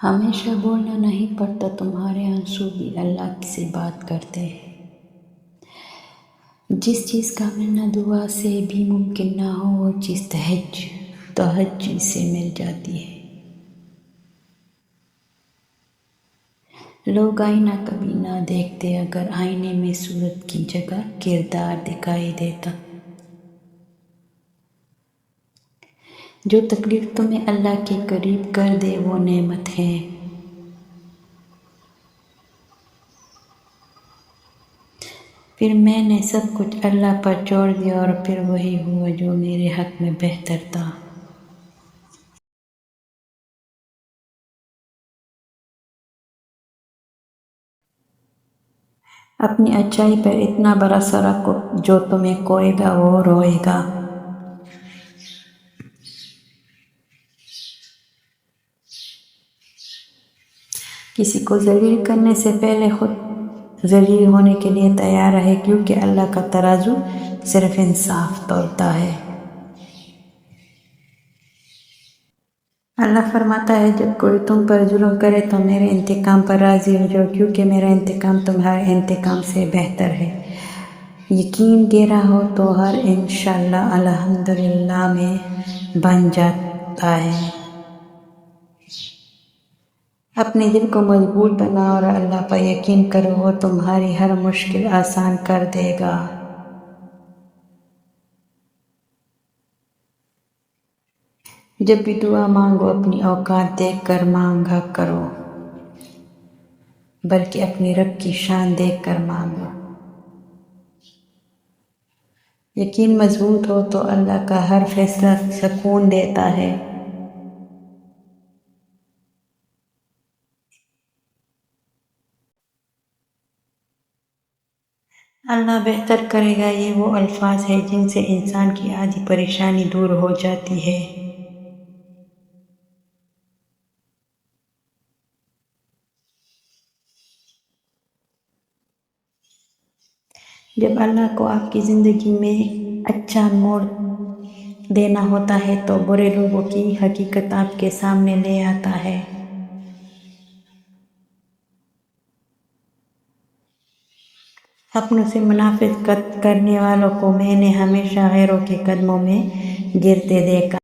ہمیشہ بولنا نہیں پڑتا، تمہارے آنسو بھی اللہ سے بات کرتے ہیں۔ جس چیز کا ملنا دعا سے بھی ممکن نہ ہو، وہ چیز تہجد سے مل جاتی ہے۔ لوگ آئینہ کبھی نہ دیکھتے، اگر آئینے میں صورت کی جگہ کردار دکھائی دیتا۔ جو تکلیف تمہیں اللہ کے قریب کر دے وہ نعمت ہے۔ پھر میں نے سب کچھ اللہ پر چھوڑ دیا اور پھر وہی ہوا جو میرے حق میں بہتر تھا۔ اپنی اچھائی پر اتنا بھروسہ رکھو، جو تمہیں کھوئے گا وہ روئے گا۔ کسی کو ذلیل کرنے سے پہلے خود ذلیل ہونے کے لیے تیار رہے، کیونکہ اللہ کا ترازو صرف انصاف تولتا ہے۔ اللہ فرماتا ہے، جب کوئی تم پر ظلم کرے تو میرے انتقام پر راضی ہو جاؤ، کیونکہ میرا انتقام تمہارے انتقام سے بہتر ہے۔ یقین گہرا ہو تو ہر انشاءاللہ الحمدللہ میں بن جاتا ہے۔ اپنے دل کو مضبوط بناؤ اور اللہ پر یقین کرو، وہ تمہاری ہر مشکل آسان کر دے گا۔ جب بھی دعا مانگو اپنی اوقات دیکھ کر مانگا کرو، بلکہ اپنی رب کی شان دیکھ کر مانگو۔ یقین مضبوط ہو تو اللہ کا ہر فیصلہ سکون دیتا ہے۔ اللہ بہتر کرے گا، یہ وہ الفاظ ہیں جن سے انسان کی آدھی پریشانی دور ہو جاتی ہے۔ جب اللہ کو آپ کی زندگی میں اچھا موڑ دینا ہوتا ہے تو برے لوگوں کی حقیقت آپ کے سامنے لے آتا ہے۔ اپنوں سے منافقت کرنے والوں کو میں نے ہمیشہ غیروں کے قدموں میں گرتے دیکھا۔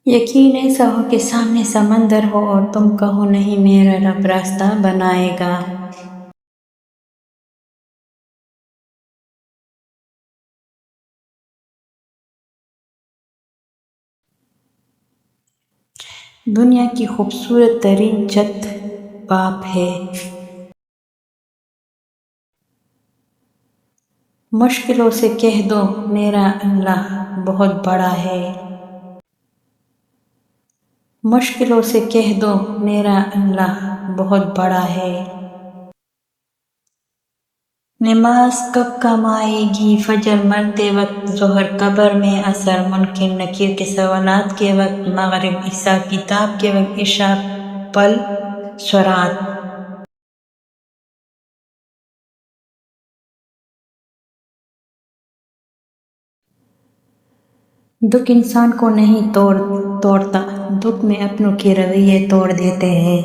یقین ایسا ہو کہ سامنے سمندر ہو اور تم کہو نہیں، میرا رب راستہ بنائے گا۔ دنیا کی خوبصورت ترین چھت باپ ہے۔ مشکلوں سے کہہ دو میرا اللہ بہت بڑا ہے۔ مشکلوں سے کہہ دو میرا اللہ بہت بڑا ہے۔ نماز کب کام آئے گی؟ فجر مرتے وقت، ظہر قبر میں، عصر منکر نکیر کے سوالات کے وقت، مغرب حساب کتاب کے وقت، عشاء پل سرات۔ دکھ انسان کو نہیں توڑتا، دکھ میں اپنوں کے رویے توڑ دیتے ہیں۔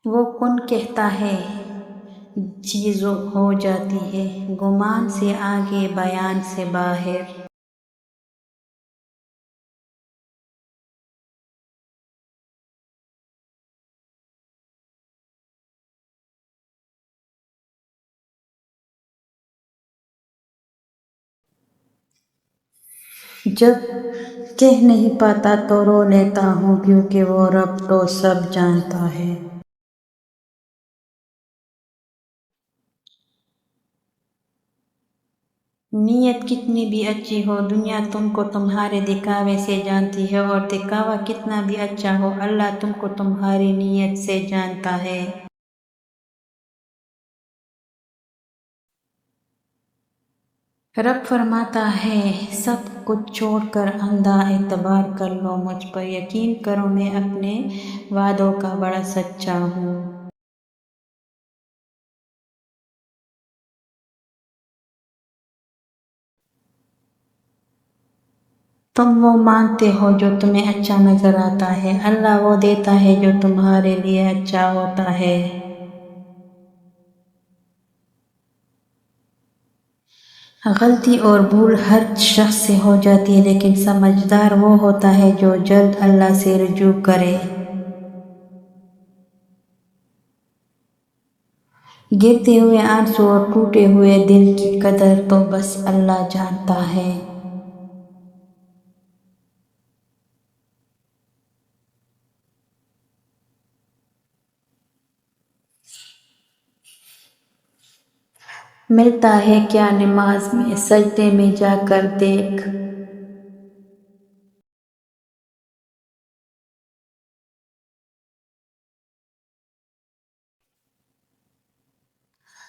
وہ کن کہتا ہے، چیز ہو جاتی ہے، گمان سے آگے بیان سے باہر۔ جب کہہ نہیں پاتا تو رو لیتا ہوں، کیونکہ وہ رب تو سب جانتا ہے۔ نیت کتنی بھی اچھی ہو، دنیا تم کو تمہارے دکھاوے سے جانتی ہے، اور دکھاوا کتنا بھی اچھا ہو، اللہ تم کو تمہاری نیت سے جانتا ہے۔ रब फरमाता है सब कुछ छोड़ कर अंधा एतबार कर लो, मुझ पर यकीन करो मैं अपने वादों का बड़ा सच्चा हूँ। तुम वो मांगते हो जो तुम्हें अच्छा नजर आता है, अल्लाह वो देता है जो तुम्हारे लिए अच्छा होता है। गलती और भूल हर शख्स से हो जाती है, लेकिन समझदार वो होता है जो जल्द अल्लाह से रुजू करे। गिरते हुए आंसू और टूटे हुए दिल की कदर तो बस अल्लाह जानता है। मिलता है क्या नमाज में, सजदे में जाकर देख।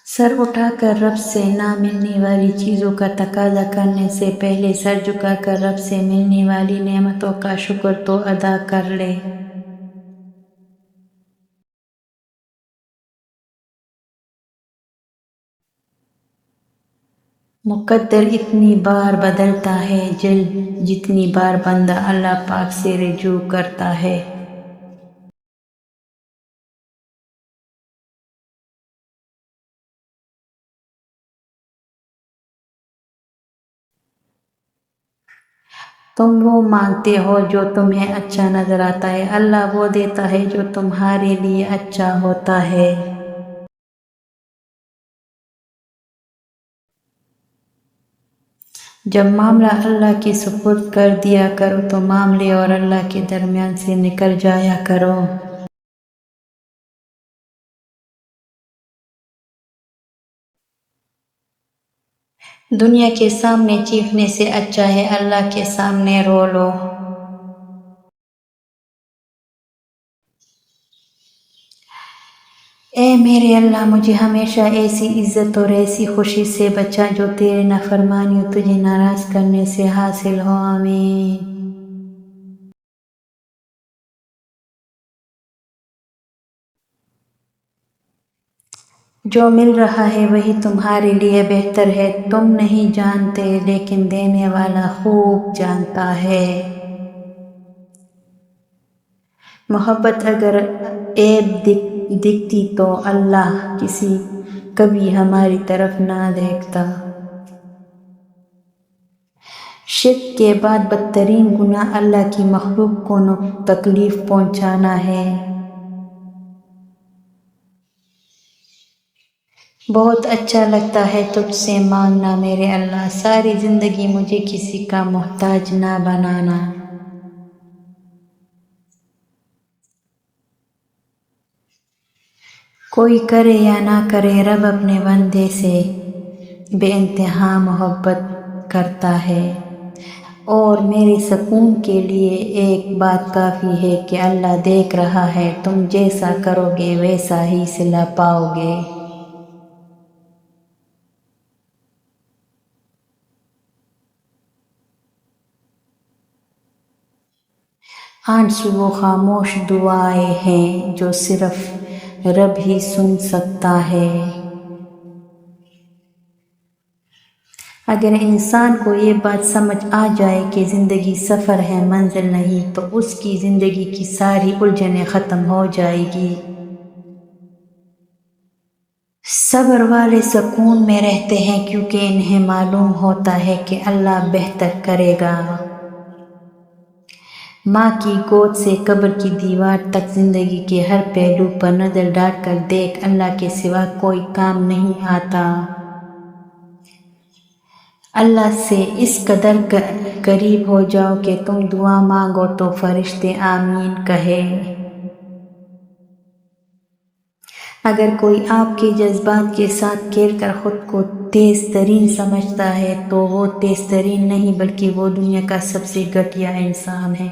सर उठाकर रब से ना मिलने वाली चीज़ों का तकाजा करने से पहले सर झुकाकर रब से मिलने वाली नेमतों का शुक्र तो अदा कर ले। मुकद्दर इतनी बार बदलता है जितनी बार बंदा अल्लाह पाक से रुजू करता है। तुम वो मांगते हो जो तुम्हें अच्छा नजर आता है, अल्लाह वो देता है जो तुम्हारे लिए अच्छा होता है। जब मामला अल्लाह के सुपुर्द कर दिया करो तो मामले और अल्लाह के दरमियान से निकल जाया करो। दुनिया के सामने चीखने से अच्छा है अल्लाह के सामने रो लो। ए मेरे अल्लाह, मुझे हमेशा ऐसी इज्जत और ऐसी खुशी से बचा जो तेरे नाफरमानी और तुझे नाराज करने से हासिल हो। आमीन। जो मिल रहा है वही तुम्हारे लिए बेहतर है, तुम नहीं जानते लेकिन देने वाला खूब जानता है। मोहब्बत अगर ऐब दिखती तो अल्लाह कभी हमारी तरफ ना देखता। शिर्क के बाद बदतरीन गुनाह अल्लाह की मखलूक को तकलीफ पहुंचाना है। बहुत अच्छा लगता है तुझसे मांगना मेरे अल्लाह, सारी जिंदगी मुझे किसी का मोहताज ना बनाना। कोई करे या ना करे रब अपने बंदे से बेइंतहा मोहब्बत करता है। और मेरे सुकून के लिए एक बात काफ़ी है कि अल्लाह देख रहा है, तुम जैसा करोगे वैसा ही सिला पाओगे। आंसू वो खामोश दुआएं हैं जो सिर्फ रब ही सुन सकता है। अगर इंसान को ये बात समझ आ जाए कि ज़िंदगी सफ़र है मंजिल नहीं, तो उसकी ज़िंदगी की सारी उलझनें ख़त्म हो जाएगी। सब्र वाले सुकून में रहते हैं क्योंकि इन्हें मालूम होता है कि अल्लाह बेहतर करेगा। माँ की गोद से कब्र की दीवार तक जिंदगी के हर पहलू पर नजर डालकर देख, अल्लाह के सिवा कोई काम नहीं आता। अल्लाह से इस कदर करीब हो जाओ कि तुम दुआ मांगो तो फरिश्ते आमीन कहे। अगर कोई आपके जज्बात के साथ खेलकर खुद को तेज तरीन समझता है तो वो तेज तरीन नहीं बल्कि वो दुनिया का सबसे घटिया इंसान है।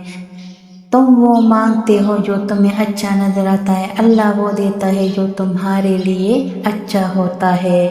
तुम वो मांगते हो जो तुम्हें अच्छा नजर आता है, अल्लाह वो देता है जो तुम्हारे लिए अच्छा होता है।